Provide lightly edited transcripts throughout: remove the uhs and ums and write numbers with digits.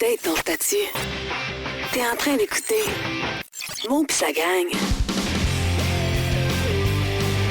update ton statut. T'es en train d'écouter Mo pis sa gang.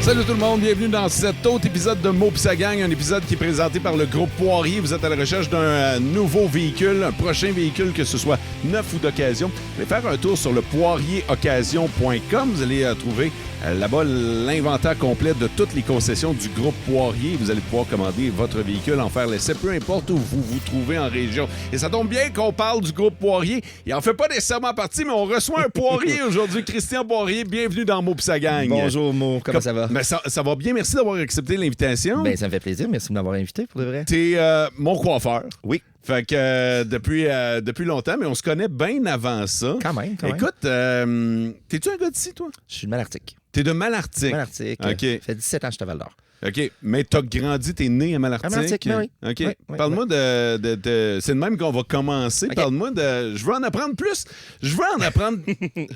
Salut tout le monde, bienvenue dans cet autre épisode de Mo pis sa gang, un épisode qui est présenté par le groupe Poirier. Vous êtes à la recherche d'un nouveau véhicule, un prochain véhicule, que ce soit neuf ou d'occasion. Vous allez faire un tour sur le poirieroccasion.com. Vous allez trouver là-bas l'inventaire complet de toutes les concessions du groupe Poirier. Vous allez pouvoir commander votre véhicule, en faire l'essai, peu importe où vous vous trouvez en région. Et ça tombe bien qu'on parle du groupe Poirier. Il en fait pas nécessairement partie, mais on reçoit un Poirier aujourd'hui, Christian Poirier. Bienvenue dans Mo pis sa gang. Bonjour Mo, comment ça va? Ben, ça va bien, merci d'avoir accepté l'invitation. Ben, ça me fait plaisir, merci de m'avoir invité pour de vrai. T'es mon coiffeur. Oui. Fait que depuis longtemps, mais on se connaît bien avant ça. Quand même. Écoute, t'es-tu un gars d'ici, toi? Je suis de Malartic. T'es de Malartic. Malartic. OK. Ça fait 17 ans que je suis à Val-d'Or. OK. Mais t'as grandi, t'es né à Malartic. À Malartic, oui. OK. Oui, Parle-moi de... C'est de même qu'on va commencer. OK. Parle-moi de... Je veux en apprendre plus.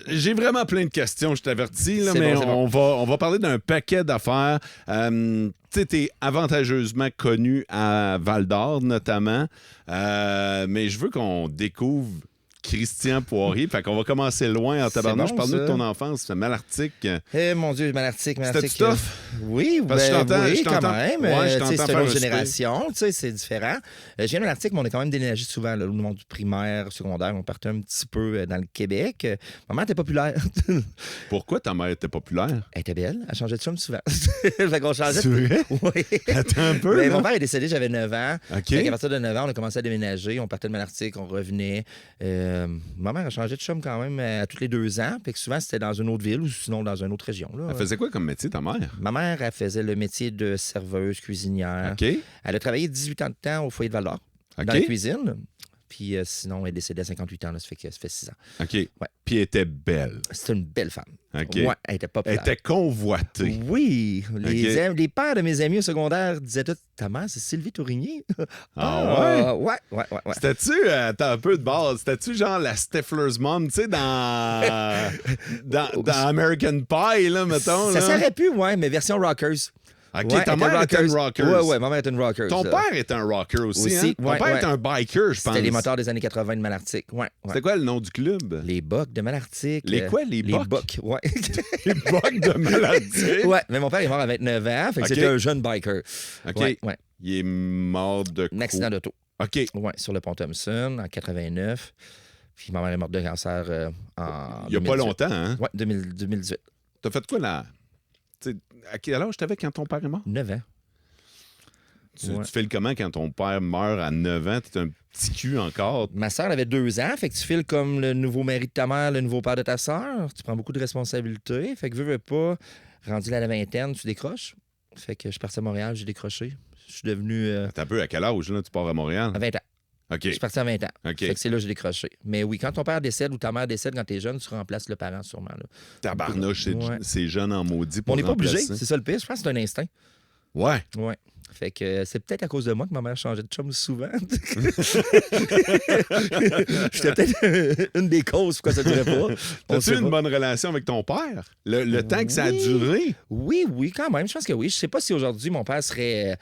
J'ai vraiment plein de questions, je t'avertis, là, C'est mais bon. on va parler d'un paquet d'affaires. Tu sais, t'es avantageusement connu à Val-d'Or, notamment. Mais je veux qu'on découvre Christian Poirier. Fait qu'on va commencer loin en tabarnouche. bon, Parle-nous de ça. ton enfance. Malartic. Eh mon Dieu, Malartic. C'était du tough? Oui, Parce que oui, je quand t'entends- même. ouais, je Tu sais, t'entends c'est faire une autre un génération, tu sais, c'est différent. Je viens de Malartic, mais on est quand même déménagé souvent, là, au monde du primaire, secondaire. On partait un petit peu dans le Québec. Ma mère était populaire. Pourquoi ta mère était populaire? Elle était belle. Elle changeait de chum souvent. Fait qu'on changeait. C'est vrai? Oui. Attends un peu. Mais là. mon père est décédé, j'avais 9 ans. OK. Fait qu'à partir de 9 ans, on a commencé à déménager. On partait de Malartic, on revenait. Ma mère a changé de chum quand même à tous les 2 ans. Fait que souvent, c'était dans une autre ville ou sinon dans une autre région. Là. Elle faisait quoi comme métier, ta mère? Ma mère, elle faisait le métier de serveuse, cuisinière. OK. Elle a travaillé 18 ans de temps au foyer de Val-d'Or, OK. dans la cuisine. Puis sinon, elle est décédée à 58 ans. Là, ça fait 6 ans. OK. Puis elle était belle. C'était une belle femme. OK. Ouais, elle était Elle populaire. était convoitée. Oui. Les, OK. les pères de mes amis au secondaire disaient tout, ta mère, c'est Sylvie Tourigny. Ah ouais? Ouais. C'était-tu, t'as un peu de base, c'était-tu genre la Stifler's mom, tu sais, dans American Pie, là, mettons? Ça là? s'aurait pu, ouais, mais version rockers. OK, Ouais, ta mère était une rocker. Ouais, ma mère était une rocker. Ton père était un rocker aussi, hein? Ton ouais, père ouais. était un biker, je pense. C'était les moteurs des années 80 de Malartic. Ouais. C'était quoi le nom du club? Les Bucks de Malartic. Les quoi, les Les Bucks? Bucks, ouais. Les Bucks de Malartic. Ouais, mais mon père est mort à 29 ans, fait que OK. c'était un jeune biker. OK. Ouais. Il est mort de Un accident d'auto. OK. Ouais, sur le pont Thompson en 89. Puis ma mère est morte de cancer en Il y a pas 2018. longtemps, hein? Ouais, 2018. T'as fait quoi là? T'sais, à quel âge t'avais quand ton père est mort? 9 ans. Tu Ouais. files comment quand ton père meurt à 9 ans? T'es un petit cul encore. Ma sœur avait 2 ans, fait que tu files comme le nouveau mari de ta mère, le nouveau père de ta sœur. Tu prends beaucoup de responsabilités. Fait que veux pas, rendu à la vingtaine, tu décroches. Fait que je suis parti à Montréal, j'ai décroché. Je suis devenu T'as un peu à quel âge, là, tu pars à Montréal? à 20 ans. OK. Je suis parti à 20 ans. OK. Fait que c'est là que j'ai décroché. Mais oui, quand ton père décède ou ta mère décède quand t'es jeune, tu remplaces le parent sûrement. Là. Tabarnouche, Ouais. c'est jeune en maudit pour On n'est pas obligé, remplacer. c'est ça le pire. Je pense que c'est un instinct. Ouais. Ouais. Fait que c'est peut-être à cause de moi que ma mère changeait de chum souvent. J'étais peut-être une des causes pourquoi ça ne durait pas. On T'as-tu sait une pas. bonne relation avec ton père? Le temps que ça a Oui. duré? Oui, quand même. Je pense que oui. Je sais pas si aujourd'hui mon père serait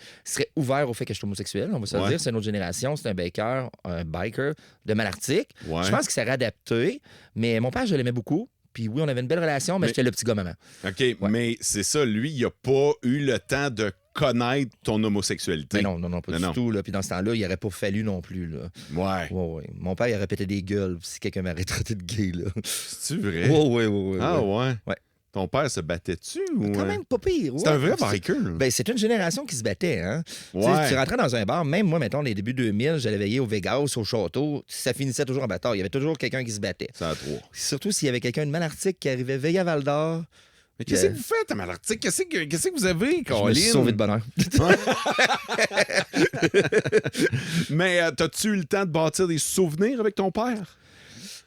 ouvert au fait que je suis homosexuel. On va se le Ouais. dire. C'est une autre génération. C'est un biker de Malartic. Ouais. Je pense qu'il s'est adapté. Mais mon père, je l'aimais beaucoup. Puis oui, on avait une belle relation, mais j'étais le petit gars maman. OK, mais c'est ça, lui, il a pas eu le temps de connaître ton homosexualité. Mais non, pas Non, du non. tout. Là. Puis dans ce temps-là, il n'aurait pas fallu non plus. Là. Ouais. Ouais. Mon père, il aurait pété des gueules si quelqu'un m'aurait traité de gay. Là. C'est-tu vrai? Ouais. Ah ouais? Ouais. Ton père se battait-tu? Ou... Quand même pas pire. C'est un vrai biker. Ben, c'est une génération qui se battait. Hein? Tu sais, Ouais. tu rentrais dans un bar, même moi, mettons, les débuts 2000, j'allais veiller au Vegas, au château, ça finissait toujours en bataille. Il y avait toujours quelqu'un qui se battait. Ça a trois. Surtout s'il y avait quelqu'un de Malartic qui arrivait veiller à Val-d'Or. Mais qu'est-ce que vous faites à Malartic? Qu'est-ce que vous avez, Je me suis Colin? sauvé de bonheur. Mais t'as-tu eu le temps de bâtir des souvenirs avec ton père?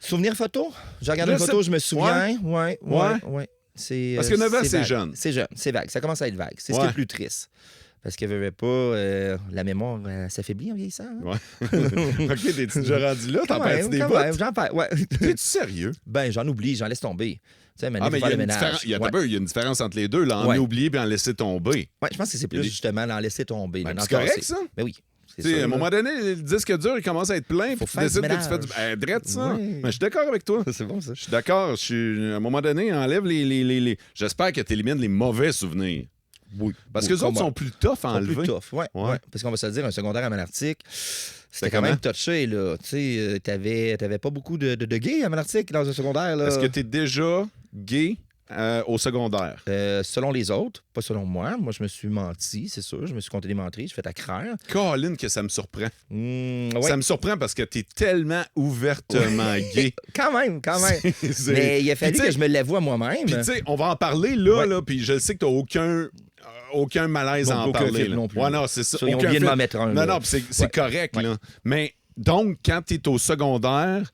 Souvenir photo? J'ai regardé Je une photo, sais- je me souviens. Ouais. C'est, Parce que 9 ans, c'est vague. jeune. C'est jeune, c'est vague. Ça commence à être vague. C'est ce qui est Ouais. le plus triste. Parce que veut pas, la mémoire s'affaiblit en vieillissant. Hein? Ouais. OK, t'es-tu déjà rendu là? T'en Quand perds même, des quand bouts? même, j'en perds, ouais. T'es-tu sérieux? Ben, j'en oublie, j'en laisse tomber. Tu sais, maintenant, Ah, mais faut il y faire a le une ménage. différence. Ouais. Il y a une différence entre les deux, là, en Ouais. oublier et en laisser tomber. Ouais, je pense que c'est Il y a plus des- justement d'en laisser tomber. Ben, d'en c'est correct, tasser. ça? Ben oui. C'est Tu sais, sûr, à un là. moment donné, le disque dur, il commence à être plein. Puis tu faire du décides que tu fais du. ménage. Drette, ça. Oui. Mais je suis d'accord avec toi. C'est bon, ça. Je suis d'accord. À un moment donné, enlève les. J'espère que tu élimines les mauvais souvenirs. Oui. Parce que les autres sont plus tough à plus enlever. tough, ouais. Ouais. Parce qu'on va se le dire, un secondaire à Malartic, C'était c'était quand même comment? touché, là. Tu sais, t'avais pas beaucoup de gays à Malartic dans un secondaire, là. Est-ce que tu es déjà gay au secondaire? Selon les autres, pas selon moi. Moi, je me suis menti, c'est sûr. Je me suis compté des menteries, je fais à craindre. Colin, que ça me surprend. Ouais. Ça me surprend parce que tu es tellement ouvertement gay. Quand même. C'est- Mais il a fallu Puis, tu que sais, je me l'avoue à moi-même. Puis, tu sais, on va en parler là, Ouais. là, puis je le sais que tu n'as aucun malaise Non, à en aucun parler. film là. non plus. Ouais, non, c'est ça. Ça, ils ont Aucun oublié de film. m'en mettre un, Non, là. non, puis c'est Ouais. correct, Ouais. là. Mais donc, quand tu es au secondaire,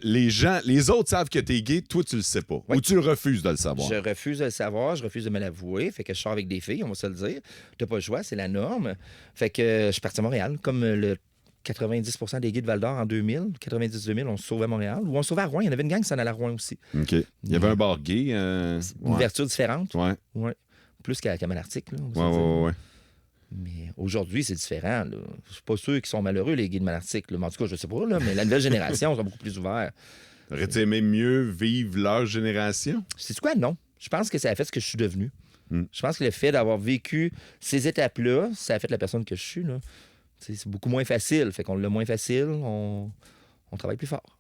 les autres savent que tu es gay, toi, tu le sais pas. Ouais. Ou tu refuses de le savoir. Je refuse de le savoir, je refuse de me l'avouer. Fait que je sors avec des filles, on va se le dire. T'as pas le choix, c'est la norme. Fait que je suis parti à Montréal, comme le 90 des gays de Val-d'Or en 2000. 90-2000, on se sauvait à Montréal. Ou on se sauvait à Rouen. Il y en avait une gang qui s'en allait à Rouen aussi. OK. Il y avait un bar gay. Une Ouais. ouverture différente. Ouais. Ouais. Plus qu'à Malartic, là, on va Ouais, se le dire. ouais. Mais aujourd'hui, c'est différent. Là. Je suis pas sûr qu'ils sont malheureux, les gays de Malartic. Là. Mais en tout cas, je sais pas, là, mais la nouvelle génération sont beaucoup plus ouverts. Aurais-tu aimé mieux vivre leur génération? C'est quoi? Non. Je pense que ça a fait ce que je suis devenu. Mm. Je pense que le fait d'avoir vécu ces étapes-là, ça a fait la personne que je suis. Là. C'est beaucoup moins facile. Fait qu'on l'a moins facile, on travaille plus fort.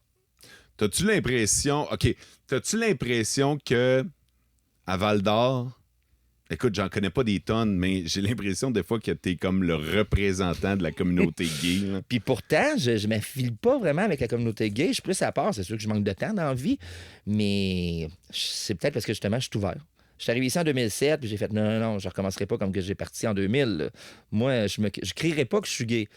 T'as-tu l'impression... OK. T'as-tu l'impression que à Val-d'Or... Écoute, j'en connais pas des tonnes, mais j'ai l'impression des fois que t'es comme le représentant de la communauté gay. Là. Puis pourtant, je ne m'affile pas vraiment avec la communauté gay. Je suis plus à part. C'est sûr que je manque de temps dans la vie, mais c'est peut-être parce que justement, je suis ouvert. Je suis arrivé ici en 2007, puis j'ai fait non, je recommencerai pas comme que j'ai parti en 2000. Là. Moi, je crierai pas que je suis gay,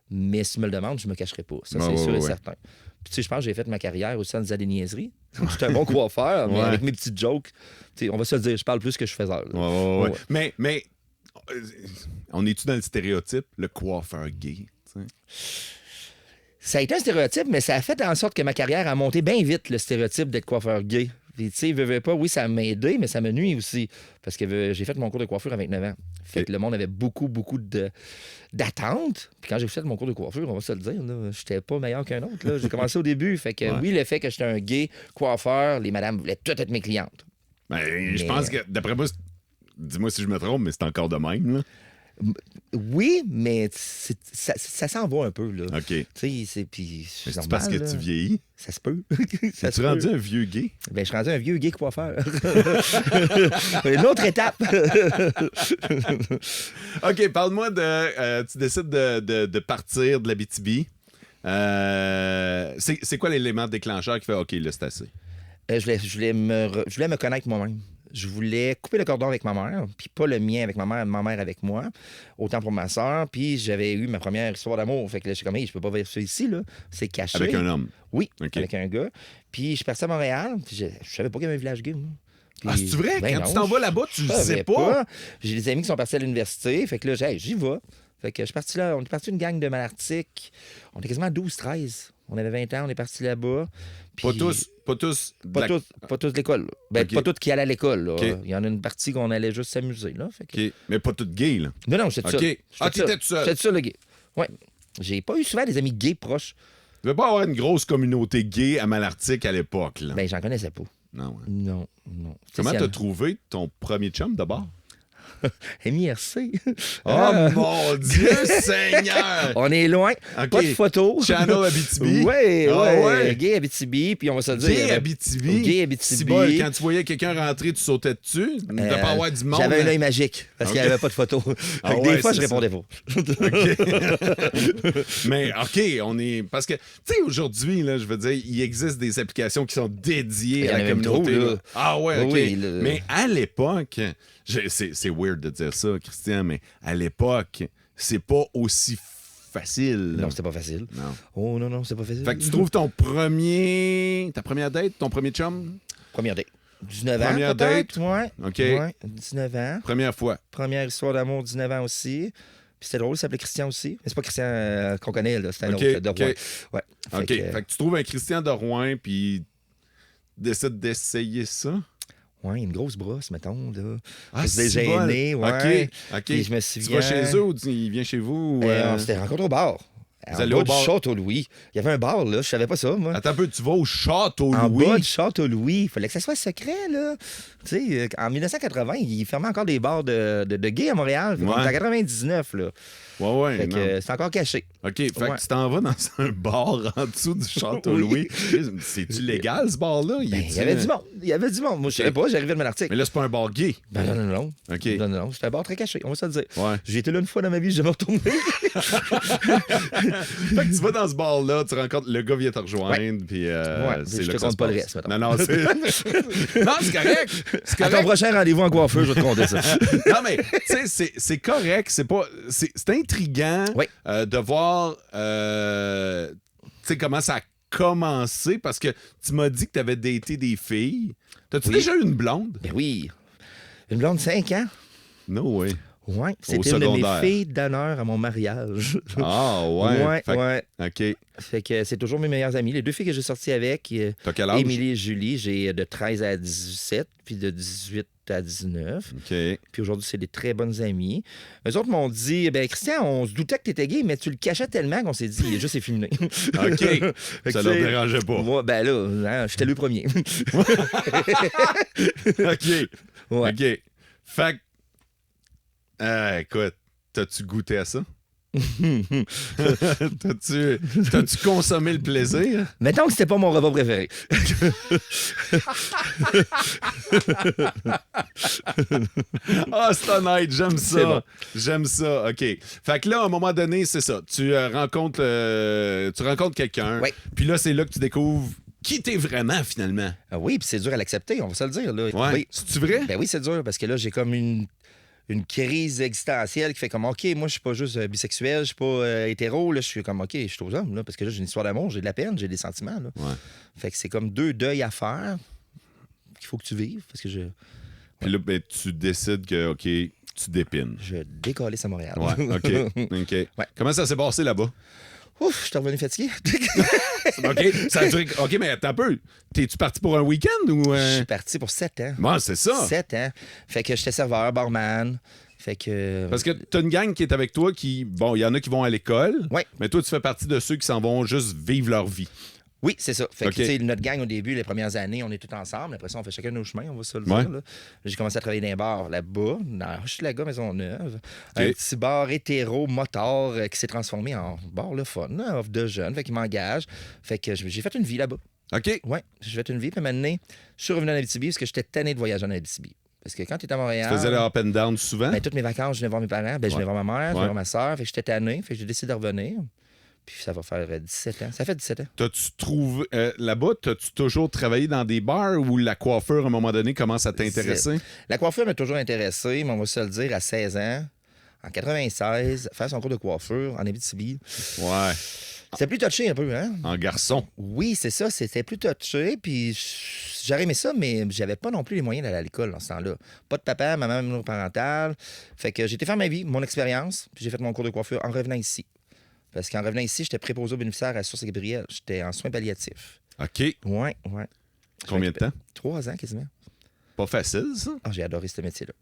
mais si tu me le demandes, je me cacherai pas. Ça, c'est sûr et certain. Puis tu sais, je pense que j'ai fait ma carrière aussi en disant des niaiseries. J'étais un bon coiffeur, mais avec mes petites jokes, tu sais, on va se le dire, je parle plus que je faisais. Ouais. Mais on est-tu dans le stéréotype, le coiffeur gay? T'sais? Ça a été un stéréotype, mais ça a fait en sorte que ma carrière a monté bien vite, le stéréotype d'être coiffeur gay. Puis, tu sais, veux pas, oui, ça m'a aidé, mais ça me nuit aussi. Parce que j'ai fait mon cours de coiffure à 29 ans. Fait que le monde avait beaucoup d'attentes. Puis quand j'ai fait mon cours de coiffure, on va se le dire, là, j'étais pas meilleur qu'un autre. Là. J'ai commencé au début. Fait que oui, le fait que j'étais un gay coiffeur, les madames voulaient toutes être mes clientes. Ben, je pense que, d'après moi, dis-moi si je me trompe, mais c'est encore de même, là. Oui, mais ça s'en va un peu, là. OK. Tu sais, c'est C'est normal, parce que là. tu vieillis. Ça se peut. Ça As-tu se rendu peut. un vieux gay? Ben, je suis rendu un vieux gay coiffeur. Une autre étape. OK, parle-moi de... tu décides de partir de l'Abitibi. C'est quoi l'élément déclencheur qui fait OK, là, c'est assez? Je voulais me connaître moi-même. Je voulais couper le cordon avec ma mère, puis pas le mien avec ma mère avec moi, autant pour ma soeur. Puis j'avais eu ma première histoire d'amour. Fait que là, je suis comme, hey, je peux pas vivre ça ici, là. C'est caché. Avec un homme? Oui, OK. avec un gars. Puis je suis parti à Montréal, puis je savais pas qu'il y avait un village gay, moi. Puis, Ah, c'est vrai? ben Quand non, tu t'en vas là-bas, tu je le sais savais pas? J'ai des amis qui sont partis à l'université. Fait que là, hey, j'y vais. Fait que je suis parti là. On est parti une gang de Malartic. On était quasiment 12-13. On avait 20 ans, on est parti là-bas. Puis- Pas tous. Pas tous de l'école. Là. Ben, OK. pas tous qui allaient à l'école. Là. OK. Il y en a une partie qu'on allait juste s'amuser. Là. Fait que... OK. Mais pas tout gay, là. Non, j'étais tout OK. seul. Ah, t'étais tout seul. J'étais tout seul, le gay. Ouais. J'ai pas eu souvent des amis gays proches. Tu veux pas avoir une grosse communauté gay à Malartic à l'époque, là? Ben, j'en connaissais pas. Non, ouais. Non. Comment t'as Spécialement. trouvé ton premier chum, d'abord? MIRC. Oh, mon Dieu Seigneur! On est loin. OK. Pas de photos. Channel Abitibi. Oui, Ah ouais. Gay Abitibi, puis on va se dire. Gay Abitibi. Gay Abitibi. Si bol, quand tu voyais quelqu'un rentrer, tu sautais dessus. Tu ne pas avoir du monde. J'avais un là. œil magique parce qu'il n'y avait pas de photos. Ah Fait que ouais, des fois, je c'est répondais pas. OK. Mais OK, on est... Parce que, tu sais, aujourd'hui, là, je veux dire, il existe des applications qui sont dédiées Il y en à a la même communauté. trop, là. là. Ah ouais, OK. Oui, le- Mais à l'époque, c'est weird de dire ça, Christian, mais à l'époque, c'est pas aussi facile. Non, c'était pas facile. Non. Oh non, c'est pas facile. Fait que tu trouves ta première date, ton premier chum? Première date. 19 ans, Première peut-être, ouais. OK. Ouais, 19 ans. Première fois. Première histoire d'amour, 19 ans aussi. Puis c'était drôle, il s'appelait Christian aussi. Mais c'est pas Christian qu'on connaît, là. C'était un OK, autre de OK. Rouen. Ouais. OK. Fait que tu trouves un Christian de Rouen, puis décides d'essayer ça? Ouais, une grosse brosse, mettons. Là. Ah, se c'est bon. gêner, ouais. OK. Puis je me Tu souviens... vas chez eux ou il vient chez vous? On s'était rencontrés au bar. Vous En allez bas au du bar? Château-Louis. Il y avait un bar, là. Je savais pas ça, moi. Attends un peu, tu vas au En Château-Louis? bas du Château-Louis. Il fallait que ça soit secret, là. Tu sais, en 1980, il fermait encore des bars de gays à Montréal. Fait qu'on Ouais. était en 99, là. Ouais, Fait non. que c'est encore caché. OK, fait Ouais. que tu t'en vas dans un bar en dessous du Château-Louis. C'est-tu légal, ce bar-là? Ben, il y avait du monde. Il y avait du monde. Moi, je savais pas, j'arrivais de mon article. Mais là, c'est pas un bar gay. Ben non. OK. Non. C'était un bar très caché, on va se le dire. Ouais. J'ai été là une fois dans ma vie, je vais me retourner. Fait que tu vas dans ce bar-là, tu rencontres... Le gars vient te rejoindre, puis c'est je là te que ça compte se pas le passe. reste, Non, c'est... non, c'est correct. C'est À ton correct. prochain rendez-vous en coiffeur, je vais te compter ça. Non, mais, tu sais, c'est correct. C'est pas... C'est intriguant Oui. de voir, tu sais, comment ça a commencé, parce que tu m'as dit que tu avais daté des filles. T'as-tu Oui. déjà eu une blonde? Ben oui. Une blonde de 5 ans. Non, oui. Ouais, c'était une de secondaire. mes filles d'honneur à mon mariage. Ah, ouais. Fait que- ouais. OK. Fait que c'est toujours mes meilleures amies. Les deux filles que j'ai sorties avec, T'as quel âge? Émilie et Julie, j'ai de 13 à 17, puis de 18 à 19. OK. Puis aujourd'hui, c'est des très bonnes amies. Eux autres m'ont dit, ben Christian, on se doutait que t'étais gay, mais tu le cachais tellement qu'on s'est dit, il est juste efféminé. OK. Fait que Ça leur c'est- dérangeait pas. Moi, ben là, hein, j'étais le premier. OK. Ouais. OK. Fait que... écoute, t'as-tu goûté à ça? T'as-tu consommé le plaisir? Mettons que c'était pas mon repas préféré. Ah, c'est honnête, j'aime ça. C'est bon. J'aime ça, OK. Fait que là, à un moment donné, c'est ça. Tu rencontres quelqu'un, Oui. puis là, c'est là que tu découvres qui t'es vraiment, finalement. Ah oui, puis c'est dur à l'accepter, on va se le dire. Là. Ouais. Oui. C'est-tu vrai? Ben oui, c'est dur, parce que là, j'ai comme une crise existentielle qui fait comme, OK, moi, je suis pas juste bisexuel, je suis pas hétéro, là, je suis comme, OK, je suis aux hommes, là, parce que là, j'ai une histoire d'amour, j'ai de la peine, j'ai des sentiments, là. Ouais. Fait que c'est comme deux deuils à faire qu'il faut que tu vives, parce que Puis là, ben, tu décides que, OK, tu dépines. je décalisse à Montréal. Ouais, OK. OK. Ouais. Comment ça s'est passé là-bas? Ouf, je suis revenu fatigué. OK. Ça a duré... OK, mais attends un peu. T'es-tu parti pour un week-end ou... Je suis parti pour 7 ans. Bon, c'est ça. 7 ans. Fait que j'étais serveur, barman. Fait que... Parce que t'as une gang qui est avec toi qui... Bon, il y en a qui vont à l'école. Ouais. Mais toi, tu fais partie de ceux qui s'en vont juste vivre leur vie. Oui, c'est ça. Fait que, OK. tu sais, notre gang, au début, les premières années, on est tous ensemble. Après ça, on fait chacun nos chemins, on va se le Ouais. dire. Là. J'ai commencé à travailler dans un bar là-bas, dans Hochelaga, Maisonneuve. OK. Un petit bar hétéro, moteur, qui s'est transformé en bar le fun, là, offre de jeunes. Fait qu'il m'engage. Fait que j'ai fait une vie là-bas. OK. Ouais, j'ai fait une vie. Puis maintenant, je suis revenu en Abitibi parce que j'étais tanné de voyager en Abitibi. Parce que quand tu es à Montréal... Tu faisais le up and down souvent? Ben, toutes mes vacances, je venais voir mes parents. Ben, je venais voir ma mère, je venais Ouais. voir ma soeur. Fait que j'étais tanné. Fait que j'ai décidé de revenir. Puis ça va faire 17 ans. Ça fait 17 ans. T'as-tu trouvé... là-bas, t'as-tu toujours travaillé dans des bars où la coiffure, à un moment donné, commence à t'intéresser? La coiffure m'a toujours intéressé, mais on va se le dire, à 16 ans, en 96, faire son cours de coiffure en Abitibi, Ouais. c'était plus touché un peu, hein? En garçon. Oui, c'est ça, c'était plus touché, puis j'aurais aimé ça, mais j'avais pas non plus les moyens d'aller à l'école dans ce temps-là. Pas de papa, maman monoparentale. Fait que j'ai été faire ma vie, mon expérience, puis j'ai fait mon cours de coiffure en revenant ici. Parce qu'en revenant ici, j'étais préposé aux bénéficiaires à Source-Gabriel. J'étais en soins palliatifs. OK. Ouais. Combien de temps? 3 ans quasiment. Pas facile, ça. Ah, j'ai adoré ce métier-là.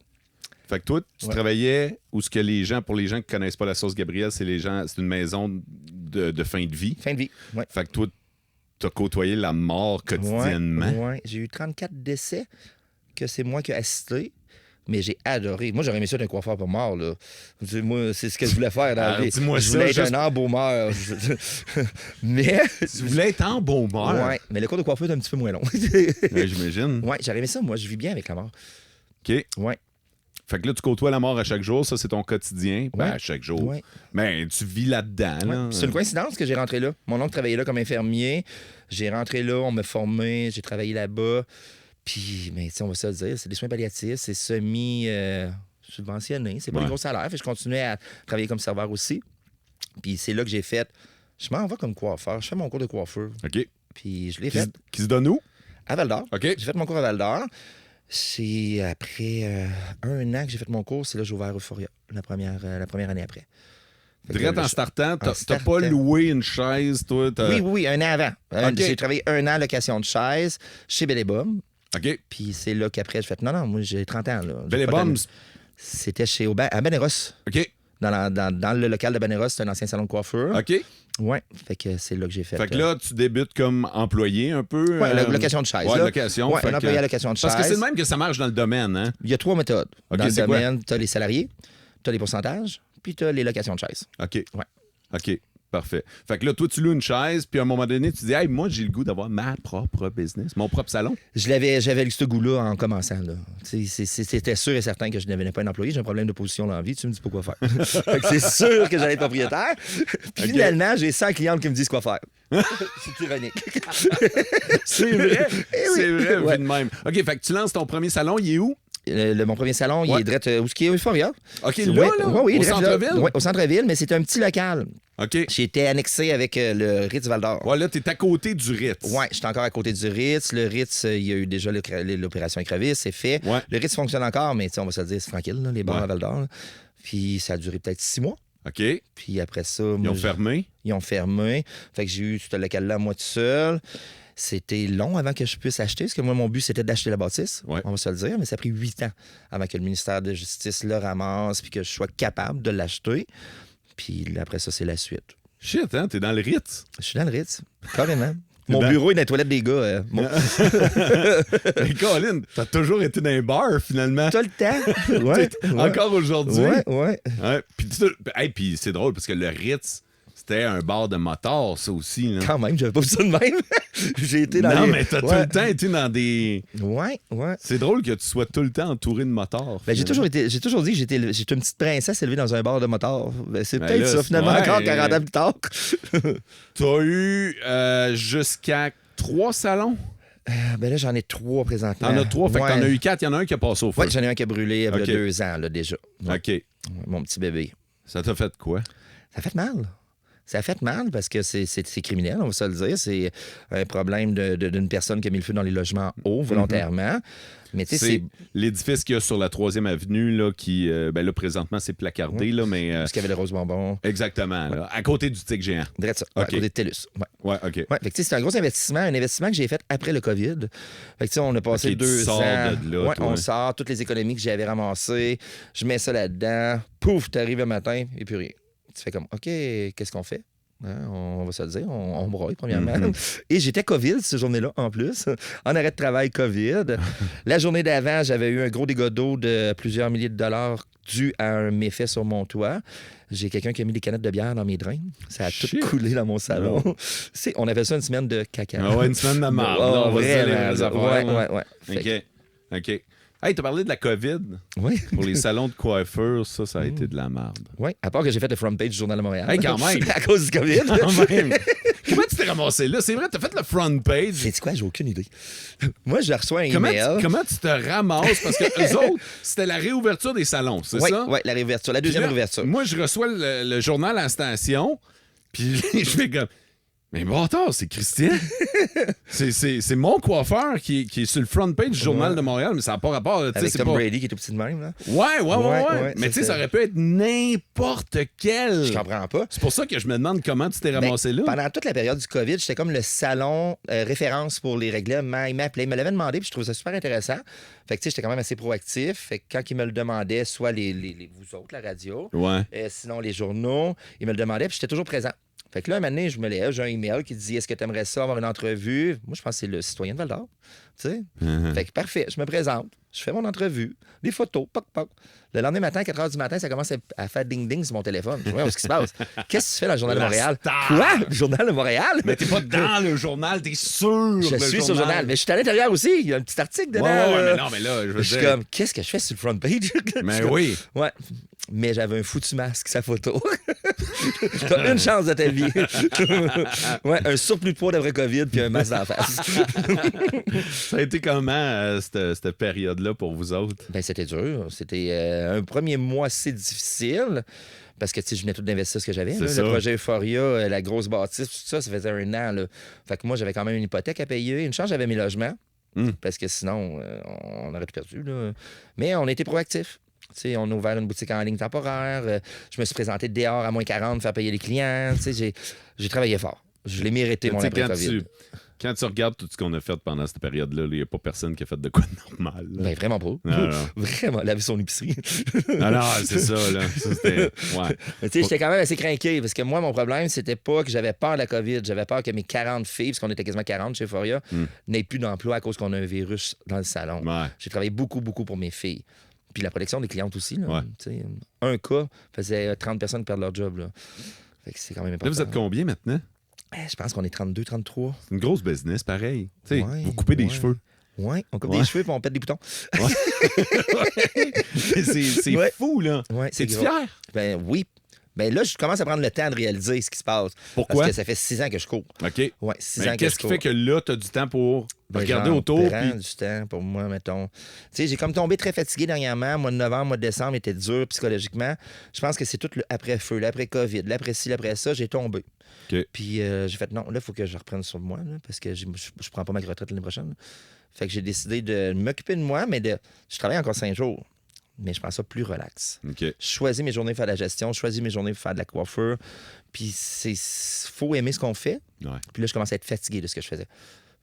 Fait que toi, tu Ouais. travaillais où ce que les gens, pour les gens qui connaissent pas la sauce Gabriel, c'est une maison de fin de vie. Fin de vie, ouais. Fait que toi, t'as côtoyé la mort quotidiennement. Ouais. J'ai eu 34 décès que c'est moi qui ai assisté. Mais j'ai adoré. Moi, j'aurais aimé ça d'un coiffeur pour mort, là. Moi, c'est ce que je voulais faire dans la Alors, vie. dis-moi je ça, voulais être juste- un embaumeur. mais... Tu voulais être embaumeur. Ouais, mais le cours de coiffure est un petit peu moins long. Ouais, j'imagine. Ouais, j'aurais aimé ça. Moi, je vis bien avec la mort. OK. Ouais. Fait que là, tu côtoies la mort à chaque jour. Ça, c'est ton quotidien. Ben, Ouais. à chaque jour. Ouais. Mais tu vis là-dedans. Ouais. Là. Puis c'est une coïncidence que j'ai rentré là. Mon oncle travaillait là comme infirmier. J'ai rentré là, on m'a formé, j'ai travaillé là-bas. Puis, mais tu sais, on va se le dire, c'est des soins palliatifs, c'est semi-subventionné, c'est pas Ouais. des gros salaires. Fait que je continuais à travailler comme serveur aussi. Puis c'est là que j'ai fait, je m'en vais comme coiffeur, je fais mon cours de coiffure. OK. Puis je l'ai Qui, fait se- qui se donne où? à Val-d'Or. OK. J'ai fait mon cours à Val-d'Or. C'est après 1 an que j'ai fait mon cours, c'est là que j'ai ouvert Euphoria, la première année après. Fait que Direct en je- startant, t'as startant. pas loué une chaise, toi? Oui, 1 an avant. OK. J'ai travaillé 1 an à location de chaise chez Bellebum. OK. Puis c'est là qu'après, j'ai fait non, moi, j'ai 30 ans. Là. Belle et Bombs. C'était chez à Baneros. OK. Dans le local de Baneros, c'est un ancien salon de coiffure. OK. Ouais, fait que c'est là que j'ai fait. Fait que là, tu débutes comme employé un peu. Ouais, location de chaise. Ouais, là. location. Ouais, un employé à location de chaise. Parce que c'est le même que ça marche dans le domaine, hein? Il y a 3 méthodes. OK, Dans le c'est quoi? domaine, tu as les salariés, tu as les pourcentages, puis tu as les locations de chaise. OK. Ouais. OK. Parfait. Fait que là, toi, tu loues une chaise, puis à un moment donné, tu dis, hey, moi, j'ai le goût d'avoir ma propre business, mon propre salon. J'avais eu ce goût-là en commençant. Là. C'était sûr et certain que je ne devenais pas un employé. J'ai un problème de position dans la vie. Tu me dis pas quoi faire. Fait que c'est sûr que j'allais être propriétaire. Puis finalement, j'ai 100 clientes qui me disent quoi faire. C'est ironique. C'est vrai. C'est vrai, Ouais. vu de même. OK, fait que tu lances ton premier salon, il est où? Mon premier salon, il est direct où est-ce qu'il est? Au Euphoria. OK, Ouais, là? oui, Au direct là. centre-ville? Ouais, au centre-ville, mais c'est un petit local. OK. J'ai été annexé avec le Ritz Val-d'Or. Ouais, là, t'es à côté du Ritz. Oui, j'étais encore à côté du Ritz. Le Ritz, il y a eu déjà l'opération écrevisse, c'est fait. Ouais. Le Ritz fonctionne encore, mais on va se le dire, c'est tranquille, là, les bars Ouais. à Val-d'Or. Là. Puis ça a duré peut-être 6 mois. OK. Puis après ça... Ils moi, ont fermé. Ils ont fermé. Fait que j'ai eu ce local-là, moi, tout seul. C'était long avant que je puisse acheter, parce que moi, mon but, c'était d'acheter la bâtisse. Ouais. On va se le dire, mais ça a pris 8 ans avant que le ministère de Justice le ramasse puis que je sois capable de l'acheter. Puis après ça, c'est la suite. Shit, hein? T'es dans le Ritz. Je suis dans le Ritz, carrément. Mon Dans- bureau est dans les toilettes des gars. Mais Colin, t'as toujours été dans un bar, finalement. Tout le temps. Ouais, ouais. Encore aujourd'hui. Ouais, ouais. Ouais. Puis c'est drôle, parce que le Ritz, c'était un bar de motards, ça aussi. Là. Quand même, j'avais pas vu ça de même. J'ai été dans Non, les... mais t'as tout Ouais. le temps été dans des... Ouais, ouais. C'est drôle que tu sois tout le temps entouré de motards. Ben, j'ai toujours dit que j'étais une petite princesse élevée dans un bar de motard. Ben, c'est Ben peut-être là, ça, finalement, ouais. encore 40 ans plus tard. T'as eu jusqu'à 3 salons. Ben là, j'en ai 3 présentement. T'en as 3, fait que Ouais. t'en as eu 4. Il y en a un qui a passé au feu. Ouais, j'en ai un qui a brûlé il y a Ok. 2 ans, là, déjà. Ouais. OK. Ouais, mon petit bébé. Ça t'a fait quoi? Ça a fait mal. Ça a fait mal parce que c'est criminel, on va se le dire. C'est un problème d'une personne qui a mis le feu dans les logements hauts volontairement. Mais tu sais, C'est l'édifice qu'il y a sur la 3e avenue, là, qui, ben là, présentement, c'est placardé, là, mais... parce qu'il y avait le rose bonbon. Exactement, là, à côté du tic géant. Direct ça, ouais, Ok. à côté de TELUS. Ouais. Ouais, OK. Ouais, fait que, tu sais, c'est un gros investissement, un investissement que j'ai fait après le COVID. Fait que, tu sais, on a passé Ok, tu 2 sors ans. de là, Ouais, toi. on sort toutes les économies que j'avais ramassées, je mets ça là-dedans, pouf, t'arrives le matin et puis rien. Tu fais comme, OK, qu'est-ce qu'on fait? Hein, on va se le dire, on broye, premièrement. Et j'étais COVID cette journée-là, en plus, en arrêt de travail COVID. La journée d'avant, j'avais eu un gros dégât d'eau de plusieurs milliers de dollars dû à un méfait sur mon toit. J'ai quelqu'un qui a mis des canettes de bière dans mes drains. Ça a tout Shit. coulé dans mon salon. On appelle ça une semaine de caca. Ah ouais, une semaine de marde. Oh, là, on va se dire les vraiment, vraies là. affaires, là. Ouais. Fait OK. OK. Hey, t'as parlé de la COVID. Oui, Pour les salons de coiffure, ça a été de la merde. oui. À part que j'ai fait le front page du Journal de Montréal. Hey, quand même. À cause du COVID. Quand même. Comment tu t'es ramassé là? C'est vrai, t'as fait le front page. C'est quoi? J'ai aucune idée. Moi, je reçois un Comment email. comment tu te ramasses? Parce que eux autres, c'était la réouverture des salons, c'est ça? Oui, la réouverture, la Puis deuxième là, réouverture. Moi, je reçois le journal à la station, puis je fais comme... Mais bâtard, c'est Christian. c'est mon coiffeur qui est sur le front page du Journal de Montréal, mais ça n'a pas rapport. Tu sais, Avec c'est Tom pas... Brady qui est tout petit de même. Là. Ouais. Mais tu sais, ça aurait pu être n'importe quel. Je comprends pas. C'est pour ça que je me demande comment tu t'es ramassé là. Pendant toute la période du COVID, j'étais comme le salon référence pour les règlements. Il m'appelait, il me l'avait demandé, puis je trouvais ça super intéressant. Fait que tu sais, j'étais quand même assez proactif. Fait que quand il me le demandait, soit vous autres, la radio, Ouais. sinon les journaux, il me le demandait, puis j'étais toujours présent. Fait que là, un moment donné, je me lève, j'ai un email qui dit: est-ce que tu aimerais ça avoir une entrevue? Moi, je pense que c'est le citoyen de Val-d'Or. Tu sais? Fait que parfait, je me présente, je fais mon entrevue, des photos, poc, poc. Le lendemain matin, à 4 h du matin, ça commence à faire ding-ding sur mon téléphone. Je vois ce qui se passe. Qu'est-ce que tu fais dans le Journal de La Montréal? star! Quoi? Le Journal de Montréal? Mais t'es pas dans le journal, t'es sur Je suis sur le journal, mais je suis à l'intérieur aussi. Il y a un petit article dedans. Ouais, là. mais non, mais là, je veux Je suis dire... comme, qu'est-ce que je fais sur le front page? Mais oui. Ouais. Mais j'avais un foutu masque, sa photo. T'as une chance de ta vie. Ouais, un surplus de poids d'après COVID puis un masque d'en face. Ça a été comment, cette période-là, pour vous autres? Ben, c'était dur. C'était un premier mois assez difficile. Parce que, tu sais, je venais tout d'investir ce que j'avais. C'est là. ça. Le projet Euphoria, la grosse bâtisse, tout ça, ça faisait 1 an. Là. Fait que moi, j'avais quand même une hypothèque à payer. Une chance, j'avais mes logements. Parce que sinon, on aurait tout perdu. Là. Mais on a été proactifs. Tu sais, on a ouvert une boutique en ligne temporaire. Je me suis présenté dehors à moins 40, faire payer les clients. Tu sais, j'ai travaillé fort. Je l'ai mérité, Tu mon sais, quand après-COVID. quand tu regardes tout ce qu'on a fait pendant cette période-là, il n'y a pas personne qui a fait de quoi de normal. Là. Ben, vraiment pas. Non, non. Vraiment, laver son épicerie. Non, c'est ça, là. Ça, c'était... Ouais. Mais tu sais, j'étais quand même assez craqué parce que moi, mon problème, c'était pas que j'avais peur de la COVID. J'avais peur que mes 40 filles, parce qu'on était quasiment 40 chez Euphoria, n'aient plus d'emploi à cause qu'on a un virus dans le salon. Ouais. J'ai travaillé beaucoup, beaucoup pour mes filles. Puis la protection des clientes aussi. Là, Ouais. tu sais, un cas faisait 30 personnes perdre leur job. Là. Fait que c'est quand même Là, important. vous êtes combien maintenant? Je pense qu'on est 32, 33. C'est une grosse business, pareil. Tu sais, Ouais, vous coupez des ouais. cheveux. Oui, on coupe Ouais. des cheveux puis on pète des boutons. C'est Ouais. fou, là. Ouais, C'est-tu gros. fier? Ben oui. Ben là, je commence à prendre le temps de réaliser ce qui se passe. Pourquoi? Parce que ça fait 6 ans que je cours. OK. Ouais, 6 Mais ans que qu'est-ce je qui cours. fait que là, tu as du temps pour Ben, regarder j'en autour? prends Puis... du temps pour moi, mettons. Tu sais, j'ai comme tombé très fatigué dernièrement. Mois de novembre, mois de décembre était dur psychologiquement. Je pense que c'est tout l'après-feu, l'après-COVID, l'après-ci, l'après ça, j'ai tombé. OK. Puis j'ai fait non, là, il faut que je reprenne sur moi, là, parce que je prends pas ma retraite l'année prochaine. Là. Fait que j'ai décidé de m'occuper de moi, mais je travaille encore 5 jours. Mais je prends ça plus relax. OK. Je choisis mes journées pour faire de la gestion, je choisis mes journées pour faire de la coiffure. Puis faut aimer ce qu'on fait. Ouais. Puis là, je commence à être fatigué de ce que je faisais.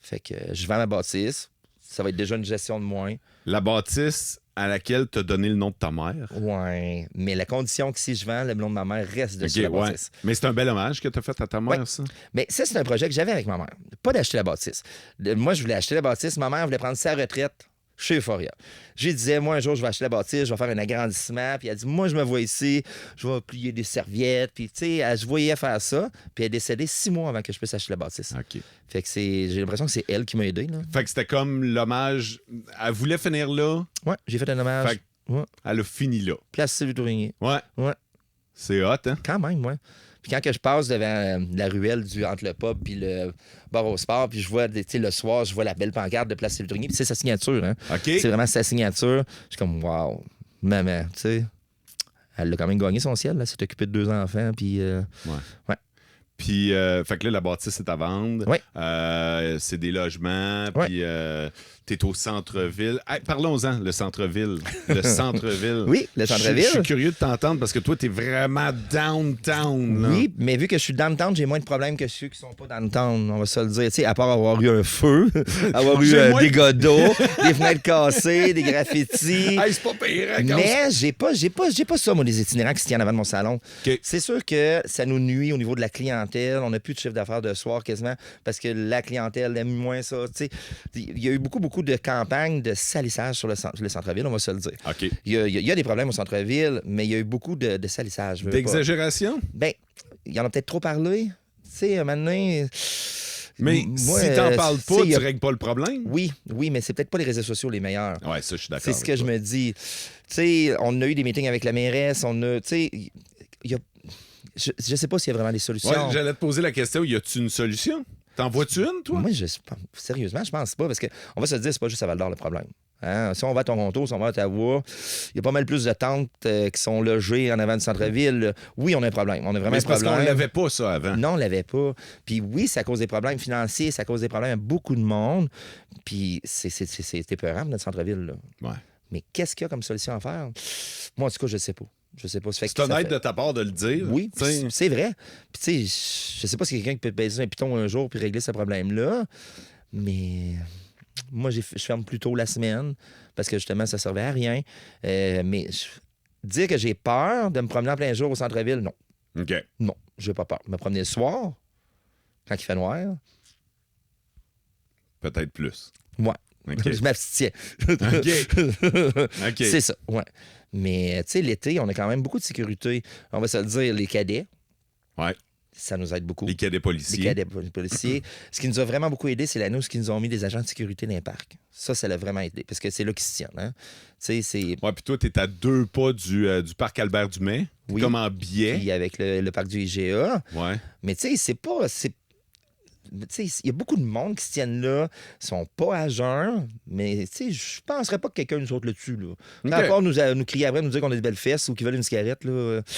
Fait que je vends ma bâtisse. Ça va être déjà une gestion de moins. La bâtisse à laquelle tu as donné le nom de ta mère. Ouais. Mais la condition que si je vends, le nom de ma mère reste dessus la OK, ouais. bâtisse. Mais c'est un bel hommage que tu as fait à ta mère, Ouais. ça? Mais ça, c'est un projet que j'avais avec ma mère. Pas d'acheter la bâtisse. Moi, je voulais acheter la bâtisse. Ma mère voulait prendre sa retraite chez Euphoria. J'ai disais, moi, un jour, je vais acheter la bâtisse, je vais faire un agrandissement. Puis elle dit, moi, je me vois ici, je vais plier des serviettes. Puis, tu sais, je voyais faire ça. Puis elle est décédée 6 mois avant que je puisse acheter la bâtisse. OK. Fait que j'ai l'impression que c'est elle qui m'a aidé. Là. Fait que c'était comme l'hommage. Elle voulait finir là, Ouais, j'ai fait un hommage. Fait que- Ouais. elle a fini là. Place Sylvie Tourigny. Ouais. Ouais. C'est hot, hein? Quand même, ouais. Puis quand que je passe devant la ruelle entre le pub puis le bar au sport, puis je vois, tu sais, le soir, je vois la belle pancarte de Place Sylvie Tourigny, puis c'est sa signature, hein. OK. C'est vraiment sa signature. Je suis comme, wow, maman, tu sais. Elle a quand même gagné son ciel, là. Elle s'est occupée de 2 enfants, puis... Ouais. Puis, fait que là, la bâtisse est à vendre. Ouais. C'est des logements. Ouais. Puis, t'es au centre-ville. Hey, parlons-en, le centre-ville. Le centre-ville. Oui, le centre-ville. Je suis curieux de t'entendre parce que toi, t'es vraiment downtown. Là. Oui, mais vu que je suis downtown, j'ai moins de problèmes que ceux qui sont pas downtown, on va se le dire. Tu sais, à part avoir eu un feu, avoir eu J'ai moins- des gars d'eau, des fenêtres cassées, des graffitis. Hey, c'est pas pire. Hein, quand Mais j'ai pas ça, moi, les itinérants qui se tiennent avant de mon salon. OK. C'est sûr que ça nous nuit au niveau de la clientèle. On n'a plus de chiffre d'affaires de soir quasiment parce que la clientèle aime moins ça. Tu sais, il y a eu beaucoup de campagnes de salissage sur le centre-ville, on va se le dire. OK. Il y a des problèmes au centre-ville, mais il y a eu beaucoup de salissage. je veux pas. D'exagération? Ben, il y en a peut-être trop parlé. Tu sais, maintenant. Mais moi, si t'en parles tu pas, sais, tu règles pas le problème? Oui, mais c'est peut-être pas les réseaux sociaux les meilleurs. Ouais, ça, je suis d'accord. C'est ce que avec je toi. me dis. Tu sais, on a eu des meetings avec la mairesse, tu sais, il y a... Je sais pas s'il y a vraiment des solutions. Ouais, j'allais te poser la question, y a-tu une solution? T'en vois-tu une, toi? Moi, sérieusement, je pense pas, parce qu'on va se dire, c'est pas juste à Val-d'Or le problème. Hein? Si on va à Toronto, si on va à Ottawa, il y a pas mal plus de tentes qui sont logées en avant du centre-ville. Oui, on a un problème. On a vraiment Mais un c'est parce problème. qu'on l'avait pas, ça, avant. Non, on l'avait pas. Puis oui, ça cause des problèmes financiers, ça cause des problèmes à beaucoup de monde. Puis c'est épeurant, notre centre-ville. Là. Ouais. Mais qu'est-ce qu'il y a comme solution à faire? Moi, en tout cas, je sais pas. Je sais pas. Ça fait C'est que ça honnête fait- de ta part de le dire. Oui, tu sais. c'est vrai. Puis tu sais, je sais pas si quelqu'un qui peut baiser un piton un jour puis régler ce problème-là, mais moi, je ferme plus tôt la semaine parce que justement, ça servait à rien. Mais dire que j'ai peur de me promener en plein jour au centre-ville, non. OK. Non, j'ai pas peur. Me promener le soir, quand il fait noir, Peut-être plus. ouais. OK. Je m'abstiens. OK. OK. C'est ça, ouais. Mais, tu sais, l'été, on a quand même beaucoup de sécurité. On va se le dire, les cadets, Ouais. ça nous aide beaucoup. Les cadets policiers. Les cadets policiers. Ce qui nous a vraiment beaucoup aidé, c'est l'année où ils nous ont mis des agents de sécurité dans les parcs. Ça l'a vraiment aidé, parce que c'est là qu'ils se tiennent. Hein? Tu sais, c'est... Ouais, puis toi, t'es à 2 pas du parc Albert-Dumais. Oui. Comme en billet. Puis avec le parc du IGA. Ouais. Mais tu sais, c'est pas... Tu sais, il y a beaucoup de monde qui se tiennent là, sont pas à jeun, mais tu sais, je penserais pas que quelqu'un nous saute le dessus, là. OK. À part nous crier après, nous dire qu'on a des belles fesses ou qu'ils veulent une cigarette, là. Tu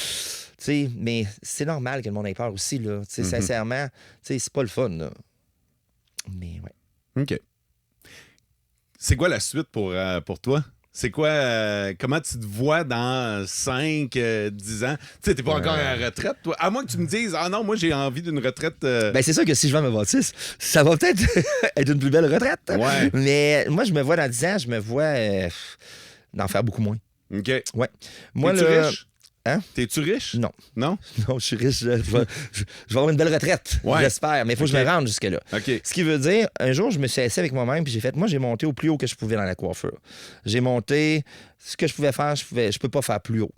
sais, mais c'est normal que le monde ait peur aussi, là. Tu sais, sincèrement, tu sais, c'est pas le fun, là. Mais ouais. OK. C'est quoi la suite pour toi? C'est quoi, comment tu te vois dans 5, 10 ans? Tu sais, t'es pas encore à la retraite, toi. À moins que tu me dises, ah non, moi, j'ai envie d'une retraite. Ben, c'est sûr que si je vends ma bâtisse, ça va peut-être être une plus belle retraite. Ouais. Mais moi, je me vois dans 10 ans, je me vois d'en faire beaucoup moins. OK. Ouais. Moi, T'es-tu là. riche? Hein? T'es-tu riche? Non. Non? Non, je suis riche. Je vais avoir une belle retraite. Ouais. J'espère. Mais il faut que je me rende jusque-là. OK. Ce qui veut dire, un jour, je me suis assis avec moi-même puis j'ai fait, moi, j'ai monté au plus haut que je pouvais dans la coiffure. J'ai monté ce que je pouvais faire, je peux pas faire plus haut.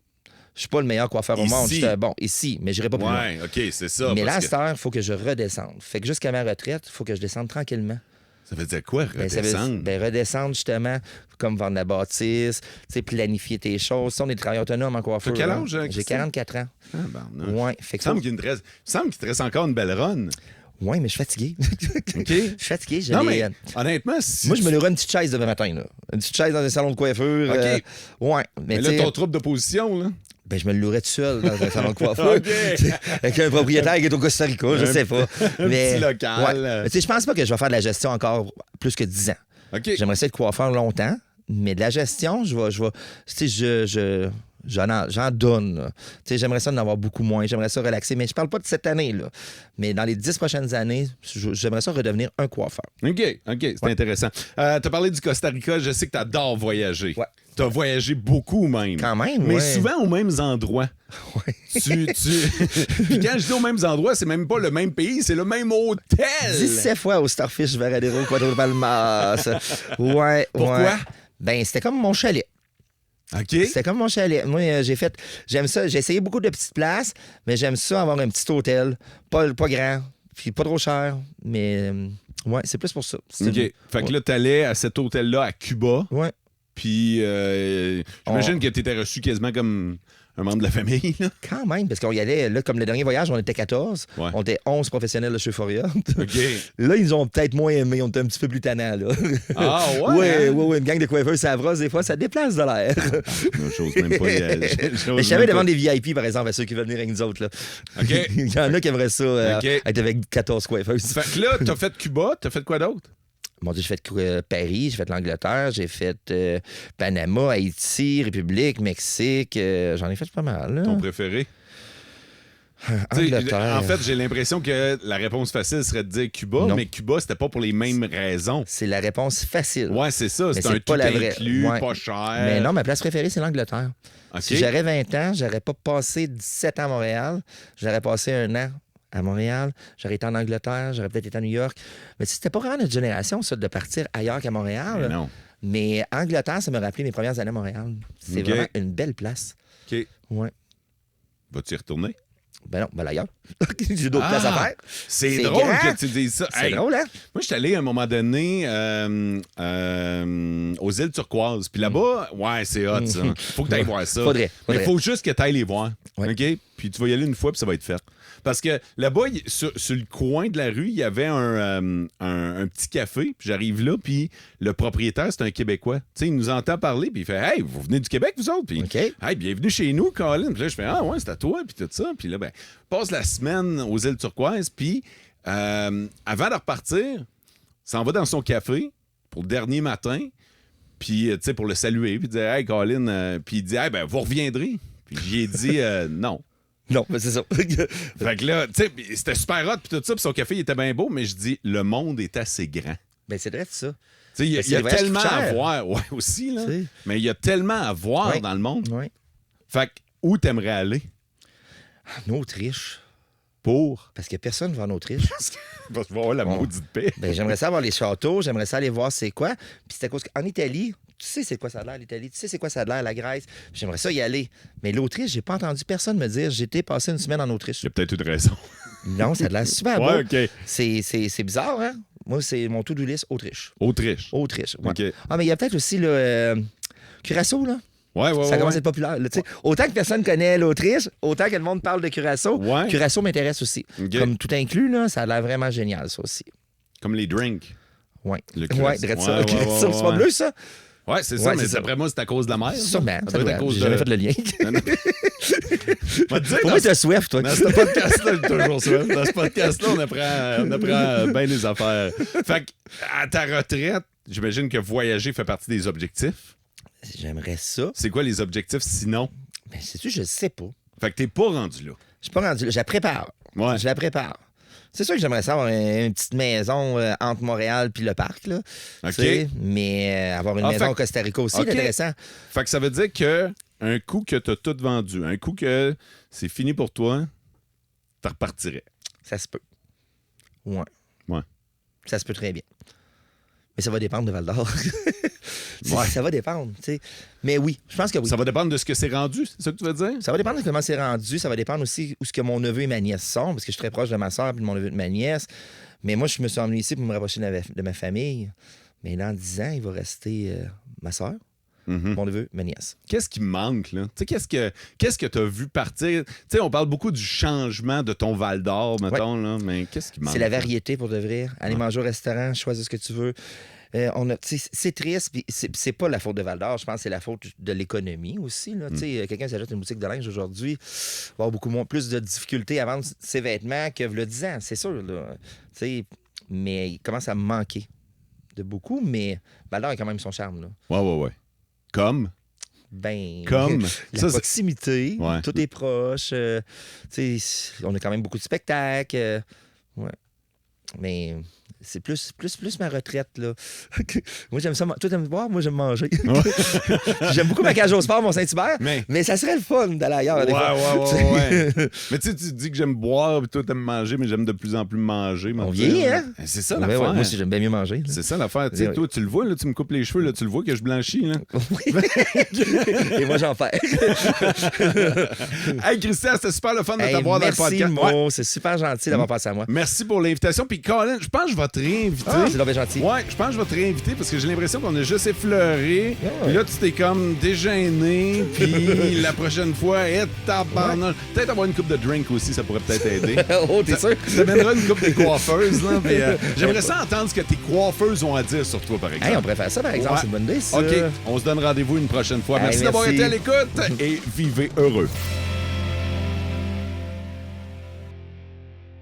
Je suis pas le meilleur coiffeur au monde. Bon, ici, mais j'irai pas plus loin. Ouais, OK, c'est ça. Mais là, à parce cette heure, il faut que je redescende. Fait que jusqu'à ma retraite, il faut que je descende tranquillement. Ça veut dire quoi, Ben, ça veut- redescendre? redescendre, justement, comme vendre la bâtisse, tu sais, planifier tes choses. Ça, on est travailleurs autonomes en coiffure. T'as quel hein. âge, J'ai Christian? 44 ans. Ah, ben, Ouais. Fait Il que semble qu'il te reste encore une belle run. ouais, mais je suis fatigué. OK? Je suis fatigué. Non, mais honnêtement, si Moi, je me louerais une petite chaise demain matin. Là. Une petite chaise dans un salon de coiffure. OK. Ouais. Mais tu là, sais, ton trouble de position, là. ben, je me le louerais tout seul dans un salon de coiffure. OK. Avec un propriétaire qui est au Costa Rica, je sais pas. Un petit local. Ouais. Mais tu sais, je pense pas que je vais faire de la gestion encore plus que 10 ans. OK. J'aimerais essayer de coiffeur longtemps, mais de la gestion, je vais tu sais, j'en donne. là. Tu sais, j'aimerais ça en avoir beaucoup moins. J'aimerais ça relaxer. Mais je parle pas de cette année, là. Mais dans les 10 prochaines années, j'aimerais ça redevenir un coiffeur. OK, c'est intéressant. T'as parlé du Costa Rica. Je sais que t'adores voyager. Ouais. T'as voyagé beaucoup, même. Quand même, Mais ouais. souvent aux mêmes endroits. Ouais. Puis quand je dis aux mêmes endroits, c'est même pas le même pays, c'est le même hôtel. 17 fois au Starfish Varadero, Quattro Palmas. Ouais, Pourquoi? ouais. Ben, c'était comme mon chalet. OK. C'était comme mon chalet. Moi, j'aime ça. J'ai essayé beaucoup de petites places, mais j'aime ça avoir un petit hôtel. Pas grand, puis pas trop cher. Mais, ouais, c'est plus pour ça. OK. Fait que là, t'allais à cet hôtel-là à Cuba. Ouais. Puis j'imagine que t'étais reçu quasiment comme un membre de la famille, là. Quand même, parce qu'on y allait, là, comme le dernier voyage, on était 14. Ouais. On était 11 professionnels de chez Euphoria. OK. Là, ils nous ont peut-être moins aimés. On était un petit peu plus tannants, là. Ah, ouais? Ouais, une gang de coiffeurs, ça brosse des fois, ça déplace de l'air. J'ose même pas y aller. Mais je savais devant des VIP, par exemple, à ceux qui veulent venir avec nous autres. Là. OK. Il y en a qui aimeraient ça, OK. être avec 14 coiffeuses. Fait que là, t'as fait Cuba, t'as fait quoi d'autre? Mon Dieu, j'ai fait Paris, j'ai fait l'Angleterre, j'ai fait Panama, Haïti, République, Mexique. J'en ai fait pas mal. Là. Ton préféré? T'sais, Angleterre. en fait, j'ai l'impression que la réponse facile serait de dire Cuba, Non. mais Cuba, c'était pas pour les mêmes raisons. C'est la réponse facile. Ouais, c'est ça. Mais C'est c'est un pas tout la vraie. inclus, Ouais. pas cher. Mais non, ma place préférée, c'est l'Angleterre. OK. Si j'aurais 20 ans, j'aurais pas passé 17 ans à Montréal. J'aurais passé un an à Montréal. J'aurais été en Angleterre. J'aurais peut-être été à New York. Mais c'était pas vraiment notre génération, ça, de partir ailleurs qu'à Montréal. Mais non. Mais Angleterre, ça m'a rappelé mes premières années à Montréal. C'est OK. vraiment une belle place. OK. Ouais. Vas-tu y retourner? Ben non, ben ailleurs. J'ai d'autres places à faire. C'est C'est drôle grand. que tu dises ça. C'est Hey, drôle, hein? Moi, je suis allé à un moment donné aux îles Turquoises. Puis là-bas, ouais, c'est hot, ça. Faut que tu ailles voir ça. Faudrait. Mais il faut juste que tu ailles les voir. Ouais. OK? Puis tu vas y aller une fois, puis ça va être fait. Parce que là-bas, sur le coin de la rue, il y avait un petit café. Puis j'arrive là, puis le propriétaire, c'est un Québécois. Tu sais, il nous entend parler, puis il fait « Hey, vous venez du Québec, vous autres? » Puis OK. « Hey, bienvenue chez nous, Colin. » Puis là, je fais « Ah ouais, c'est à toi, puis tout ça. » Puis là, ben, passe la semaine aux îles Turquoises, puis avant de repartir, s'en va dans son café pour le dernier matin, puis, tu sais, pour le saluer, puis dire « Hey, Colin. Puis il dit « Hey, ben, vous reviendrez. » Puis j'ai dit « Non. » Non, mais c'est ça. Fait que là, tu sais, c'était super hot, puis tout ça, puis son café, il était bien beau, mais je dis, le monde est assez grand. Ben c'est vrai, c'est ça. Tu sais, il y Mais a, c'est il y a le voyage tellement qui coûte à cher. voir. Ouais, aussi, là. Tu sais. Mais il y a tellement à voir Ouais. dans le monde. Oui. Fait que, où t'aimerais aller En Autriche. pour? Parce que personne ne va en Autriche. Parce que va avoir la maudite paix. Ben, j'aimerais ça voir les châteaux, j'aimerais ça aller voir c'est quoi. Puis c'est à cause qu'en Italie, tu sais c'est quoi ça a l'air l'Italie, tu sais c'est quoi ça a l'air la Grèce. J'aimerais ça y aller. Mais l'Autriche, j'ai pas entendu personne me dire j'étais passé une semaine en Autriche. Il y a peut-être une raison. Non, ça a l'air super beau. Ouais, OK. C'est bizarre, hein? Moi, c'est mon to-do list Autriche. Autriche. Autriche. Ouais. OK. Ah, mais il y a peut-être aussi le Curaçao, là. Ouais. Ça commence à être populaire. Là, tu sais. Autant que personne connaît l'Autriche, autant que le monde parle de Curaçao. Ouais. Curaçao m'intéresse aussi. OK. Comme tout inclus, là, ça a l'air vraiment génial, ça aussi. Comme les drinks. Oui. Le Oui, Curaçao. drette ça. Ouais, Curaçao, ouais, c'est pas ouais. bleu, ça? Ouais, c'est ça, Ouais, mais c'est ça. d'après moi, c'est à cause de la mer. Sûrement. Ça doit être à cause J'ai de... jamais fait le lien. Va te dire, Pour moi, t'as Swift, toi. dans ce podcast-là, toujours ça. Dans ce podcast-là, on apprend bien les affaires. Fait que, à ta retraite, j'imagine que voyager fait partie des objectifs. J'aimerais ça. C'est quoi les objectifs sinon? Ben, sais-tu, je sais pas. Fait que t'es pas rendu là. Je suis pas rendu là. Je la prépare. Ouais. Je la prépare. C'est sûr que j'aimerais ça avoir une petite maison entre Montréal puis le parc, là. OK. Tu sais, mais avoir une maison au Costa Rica aussi, OK. c'est intéressant. Fait que ça veut dire que un coup que t'as tout vendu, un coup que c'est fini pour toi, t'en repartirais. Ça se peut. Ouais. Ouais. Ça se peut très bien. Mais ça va dépendre de Val-d'Or. Ouais. Ça va dépendre, tu sais. Mais oui, je pense que oui. Ça va dépendre de ce que c'est rendu, c'est ça que tu veux dire? Ça va dépendre de comment c'est rendu. Ça va dépendre aussi où ce que mon neveu et ma nièce sont, parce que je suis très proche de ma soeur et de mon neveu et de ma nièce. Mais moi, je me suis emmené ici pour me rapprocher de ma famille. Mais dans 10 ans, il va rester ma soeur, mon neveu, ma nièce. Qu'est-ce qui me manque, là? Tu sais, qu'est-ce que tu as vu partir? Tu sais, on parle beaucoup du changement de ton Val d'Or, mettons, là, mais qu'est-ce qui manque? C'est la variété, pour de vrai. Aller manger au restaurant, choisir ce que tu veux. C'est triste, puis c'est pas la faute de Val-d'Or, je pense que c'est la faute de l'économie aussi. Là. Quelqu'un s'achète une boutique de linge aujourd'hui, va avoir plus de difficultés à vendre ses vêtements que le 10 ans, c'est sûr. Là. Mais il commence à me manquer de beaucoup, mais Val-d'Or a quand même son charme. Là. Ouais. Comme? Comme la proximité, ouais. Tout est proche. On a quand même beaucoup de spectacles. Ouais. Mais c'est plus ma retraite, là. Moi, j'aime ça. Toi, t'aimes boire, moi, j'aime manger. J'aime beaucoup ma cage au sport, mon Saint-Hubert, mais ça serait le fun d'aller ailleurs. Ouais. Mais tu dis que j'aime boire, puis toi, t'aimes manger, mais j'aime de plus en plus manger. On vieillit, hein? C'est ça l'affaire. Ouais, moi aussi, j'aime bien mieux manger. Là. C'est ça l'affaire. Tu sais, toi, tu le vois, là, tu me coupes les cheveux, là, tu le vois que je blanchis, là. Et moi, j'en fais. Hey, Christian, c'était super le fun de t'avoir dans le podcast. Merci, c'est super gentil d'avoir passé à moi. Merci pour l'invitation. Puis, Colin, je pense que je vais te réinviter. C'est bien gentil. Ouais, je pense que je vais te réinviter parce que j'ai l'impression qu'on a juste effleuré. Puis là, tu t'es comme dégêné. Puis la prochaine fois, peut-être avoir une coupe de drink aussi, ça pourrait peut-être aider. Oh, t'es sûr? Ça mènera une coupe des coiffeuses. Là, puis, j'aimerais ça entendre ce que tes coiffeuses ont à dire sur toi, par exemple. Hey, on pourrait faire ça, par exemple. C'est une bonne idée, ça. OK, on se donne rendez-vous une prochaine fois. Merci d'avoir été à l'écoute et vivez heureux.